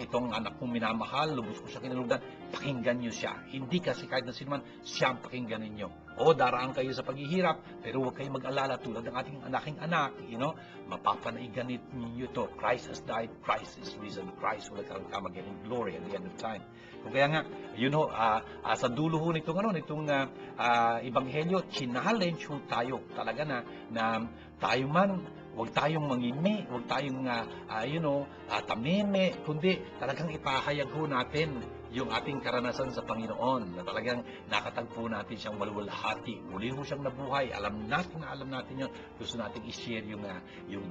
Itong anak kong minamahal, lubos ko siya kinalugdan, pakinggan niyo siya. Hindi kasi kahit na sino man, siya ang pakinggan ninyo. O, daraan kayo sa paghihirap, pero huwag kayong mag-alala tulad ng ating anak, mapapanaigan ninyo ito. Christ has died, Christ is risen, Christ will come again in glory at the end of time. Kung kaya nga, sa dulo ho nitong ebanghelyo, challenge ho tayo talaga na tayo man, huwag tayong mangimi, huwag tayong tameme, kundi talagang ipahayag ho natin yung ating karanasan sa Panginoon, na talagang nakatagpo natin siyang walwalhati. Muli ho siyang nabuhay. Alam natin yun. Gusto natin i-share yung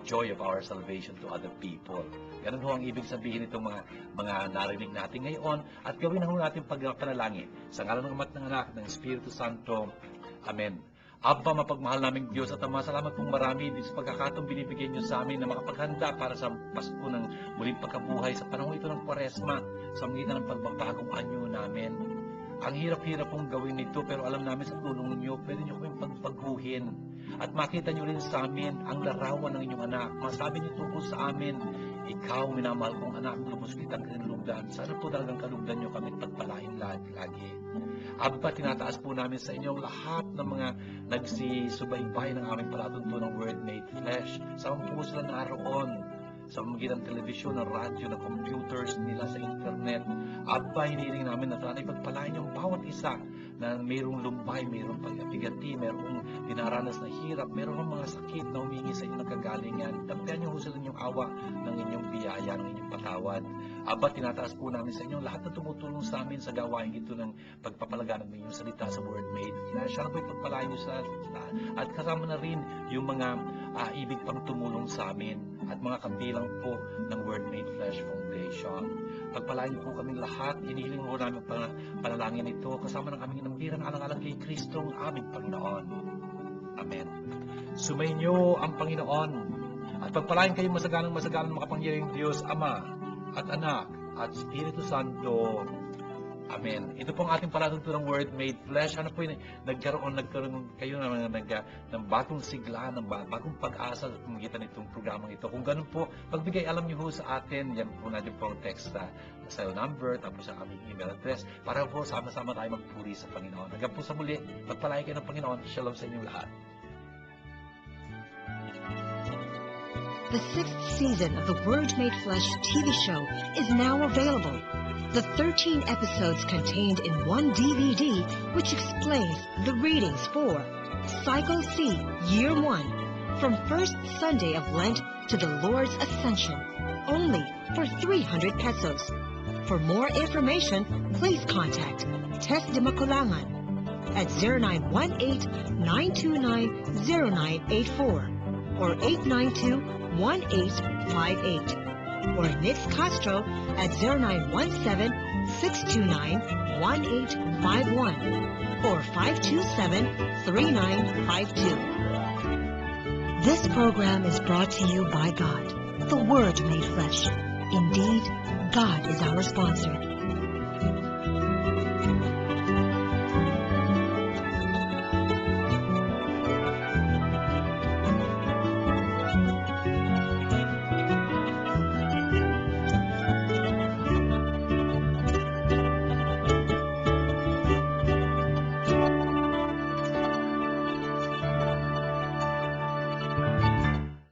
joy of our salvation to other people. Ganun ho ang ibig sabihin itong mga narinig natin ngayon, at gawin na ho natin pagpanalangin. Sa ngalan ng Ama at ng Anak, ng Espiritu Santo. Amen. Abba, mapagmahal naming Diyos at Ama, salamat pong marami din sa pagkakataong binibigyan niyo sa amin na makapaghanda para sa Pasko ng muling pagkabuhay sa panahon ito ng Kwaresma, sa magitan ng pagbabagong anyo namin. Ang hirap-hirap pong gawin nito, pero alam namin sa tulong ninyo, pwede niyo kaming pagbaguhin. At makita niyo rin sa amin ang larawan ng inyong anak. Masabi niyo tungkol sa amin, ikaw, minamahal kong anak, lubos kitang kinalugdan. Sana po talagang kalugdan niyo kami pagpalain lagi. Abba, tinataas po namin sa inyo ang lahat ng mga nagsisubaybay ng aming palatuntunang Word Made Flesh. Saan po sila naroon? Sa magitan ng telebisyon, ng radyo, ng computers nila, sa internet. Abba, hinihiling namin na sana ipagpalain yung bawat isa na mayroong lumbay, mayroong pagkapigati, mayroong dinaranas na hirap, mayroong mga sakit na humingi sa inyo ng kagalingan. Tampihan niyo ho sila yung awa ng inyong biyaya, ng inyong patawad. Abba, tinataas po namin sa inyo lahat na tumutulong sa amin sa gawain ito ng pagpapalaganap ng inyong salita sa Word Made Flesh. Sana po ipagpalain niyo sa at kasama na rin yung mga ibig pang tumulong sa amin at mga kabilang po ng Word Made Flesh Foundation. Pagpalain po kaming lahat, hinihiling mo namin panalangin ito kasama ng aming nambiran alang-alang kay Kristo ang aming Panginoon. Amen. Sumainyo ang Panginoon at pagpalain kayo masaganang makapangyarihang Diyos, Ama at Anak at Espiritu Santo. Amen. Ito pong ating palatuntunang Word Made Flesh. Ano po yun? Nagkaroon kayo ng bagong sigla, ng bagong pag-asa sa pamagitan nitong programang ito. Kung ganun po, pagbigay alam niyo ho sa atin, yan po natin po ang text sa cell number, tapos sa aming email address, para po sama-sama tayo magpuri sa Panginoon. Hanggang po sa muli, pagpalain kayo ng Panginoon. Shalom sa inyong lahat. The 6th season of the Word Made Flesh TV show is now available. The 13 episodes contained in one DVD, which explains the readings for Cycle C, Year 1, from First Sunday of Lent to the Lord's Ascension, only for 300 pesos. For more information, please contact Tess de Maculangan at 0918-929-0984 or 892-1858. Or Nix Castro at 0917-629-1851 or 527-3952. This program is brought to you by God, the Word Made Flesh. Indeed, God is our sponsor.